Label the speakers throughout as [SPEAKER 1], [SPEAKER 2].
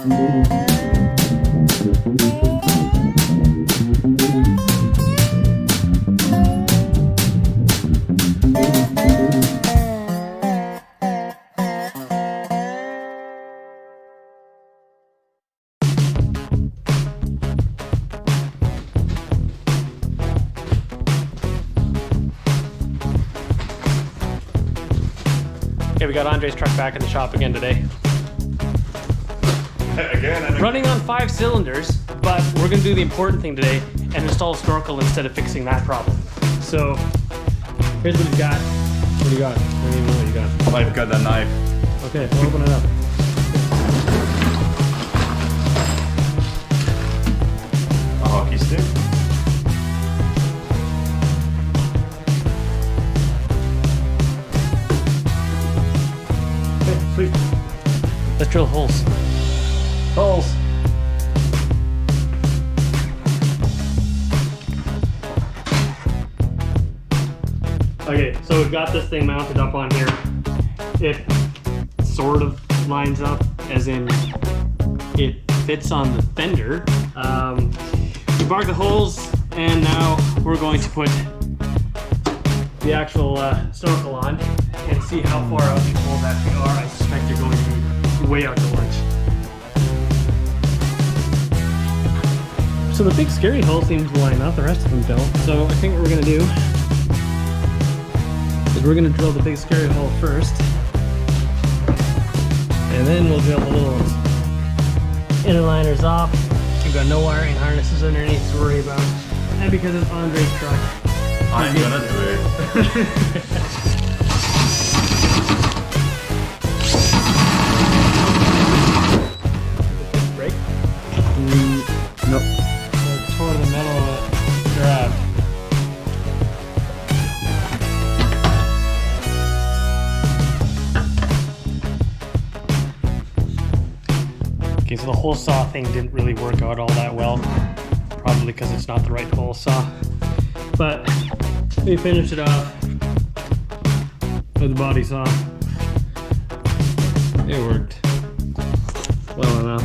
[SPEAKER 1] Okay, we got Andre's truck back in the shop again today. Running on 5 cylinders, but we're gonna do the important thing today and install a snorkel instead of fixing that problem. So, here's what he's got. What do you got? I don't even know what you got.
[SPEAKER 2] I've got a knife.
[SPEAKER 1] Okay, we'll open it up.
[SPEAKER 2] A hockey stick.
[SPEAKER 1] Okay, sweet. Let's drill holes.
[SPEAKER 2] Holes.
[SPEAKER 1] Okay, so we've got this thing mounted up on here. It sort of lines up, as in it fits on the fender. We marked the holes, and now we're going to put the actual snorkel on and see how far out these holes actually are. I suspect they're going to be way out to lunch. So the big scary hole seems to line up, the rest of them don't. So I think what we're gonna do is we're gonna drill the big scary hole first, and then we'll drill the little inner liners off. We've got no wiring harnesses underneath to worry about, and because it's Andre's truck,
[SPEAKER 2] I'm gonna do it.
[SPEAKER 1] break.
[SPEAKER 2] Nope.
[SPEAKER 1] Tore the metal grab. Okay, so the hole saw thing didn't really work out all that well. Probably because it's not the right hole saw. But we finished it off with the body saw. It worked well enough.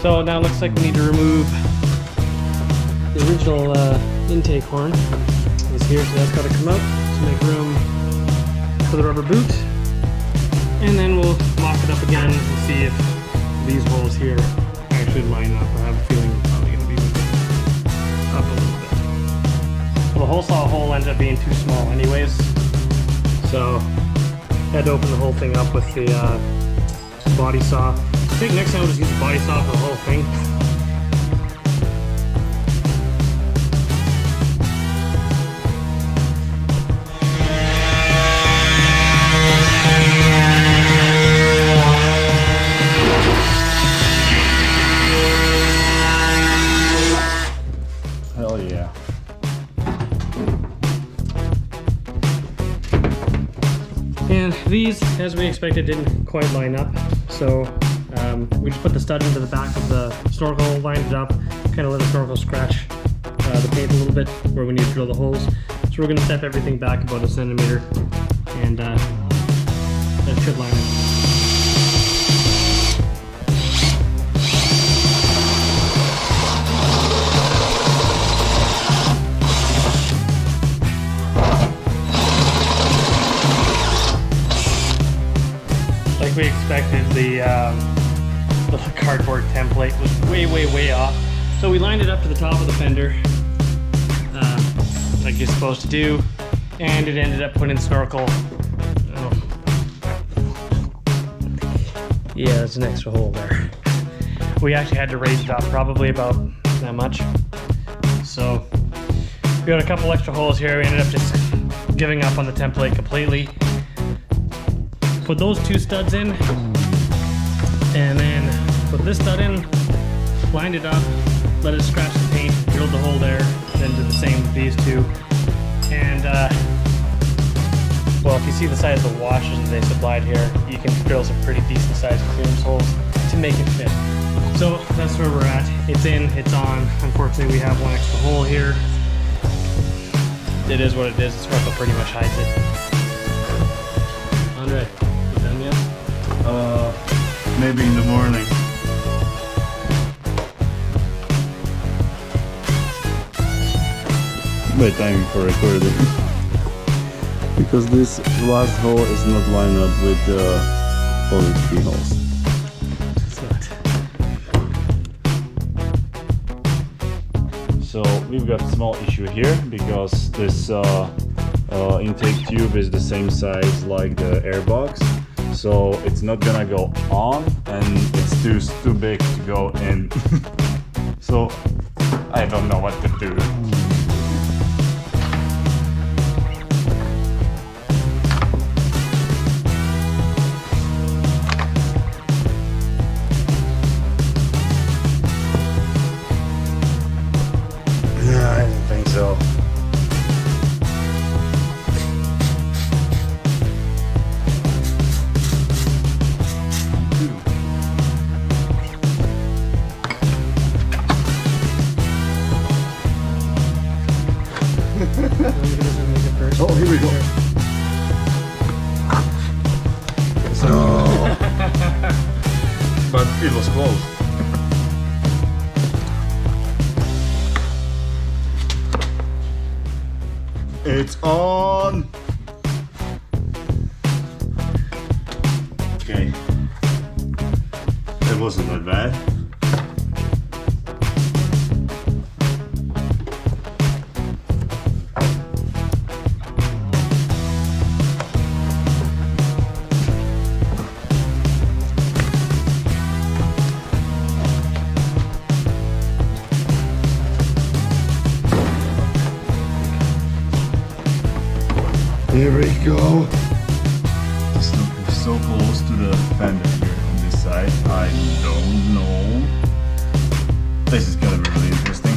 [SPEAKER 1] So now it looks like we need to remove the original intake horn. It's here, so that's got to come out to make room for the rubber boot. And then we'll mock it up again and see if these holes here actually line up. I have a feeling we're probably going to be moving up a little bit. Well, the hole saw hole ends up being too small anyways, so I had to open the whole thing up with the body saw. I think next time we'll just use the body saw for the whole thing.
[SPEAKER 2] Hell yeah.
[SPEAKER 1] And these, as we expected, didn't quite line up. So we just put the stud into the back of the snorkel, lined it up, kind of let the snorkel scratch the paint a little bit where we need to drill the holes. So we're going to step everything back about 1 centimeter, and that should line up. Like we expected, the little cardboard template was way off. So we lined it up to the top of the fender, like you're supposed to do, and it ended up putting snorkel. Oh. Yeah, there's an extra hole there. We actually had to raise it up probably about that much. So we got a couple extra holes here. We ended up just giving up on the template completely. Put those 2 studs in, and then put this stud in, lined it up, let it scratch the paint, drilled the hole there, then did the same with these 2. And well, if you see the size of the washers that they supplied here, you can drill some pretty decent sized clearance holes to make it fit. So that's where we're at. It's in, it's on. Unfortunately, we have 1 extra hole here. It is what it is. The snorkel pretty much hides it. Andre, you done yet?
[SPEAKER 2] maybe in the morning. Wait, time for recording. Because this last hole is not lined up with the other 3 holes.
[SPEAKER 1] It's not.
[SPEAKER 2] So we've got a small issue here because this intake tube is the same size like the air box. So it's not gonna go on and it's too big to go in. So I don't know what to do. I don't think so.
[SPEAKER 1] Oh,
[SPEAKER 2] here we go. No. But it was close. It's on. Okay. It wasn't that bad. Here we go. The Snorkel is so close to the fender here on this side. I don't know. This is gonna be really interesting.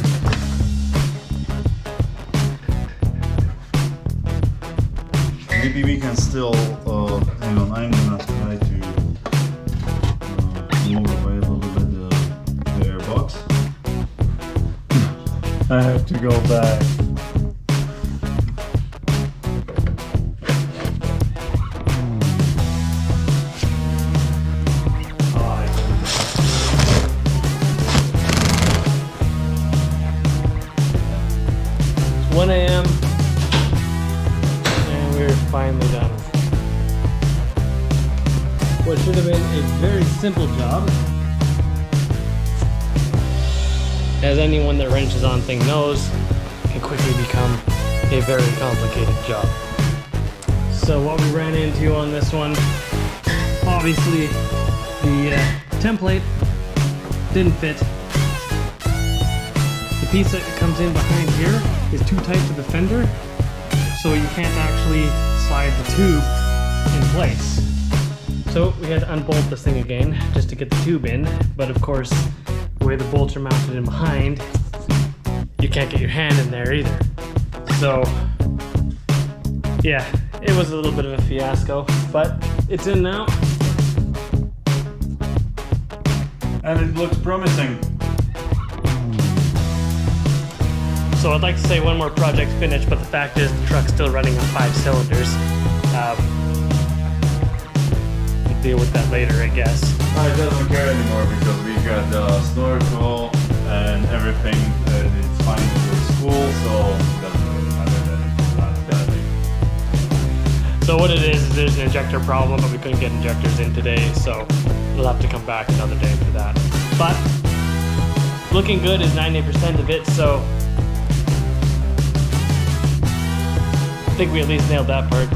[SPEAKER 2] Maybe we can still, hang on, I'm gonna try to move away a little bit the air box. I have to go back.
[SPEAKER 1] It's 1 a.m. and we're finally done. What should have been a very simple job, as anyone that wrenches on thing knows, can quickly become a very complicated job. So what we ran into on this one, obviously the template didn't fit. The piece that comes in behind here is too tight to the fender, so you can't actually slide the tube in place. So we had to unbolt this thing again just to get the tube in, but of course the way the bolts are mounted in behind, you can't get your hand in there either. So yeah, it was a little bit of a fiasco, but it's in now.
[SPEAKER 2] And it looks promising.
[SPEAKER 1] So I'd like to say one more project finished, but the fact is the truck's still running on 5 cylinders. We'll deal with that later, I guess.
[SPEAKER 2] It doesn't care anymore because we got the Snorkel and everything. It's fine with school, so it doesn't really matter that it's not that big.
[SPEAKER 1] So what it is there's an injector problem, but we couldn't get injectors in today, so we'll have to come back another day for that. But looking good is 90% of it, so I think we at least nailed that part.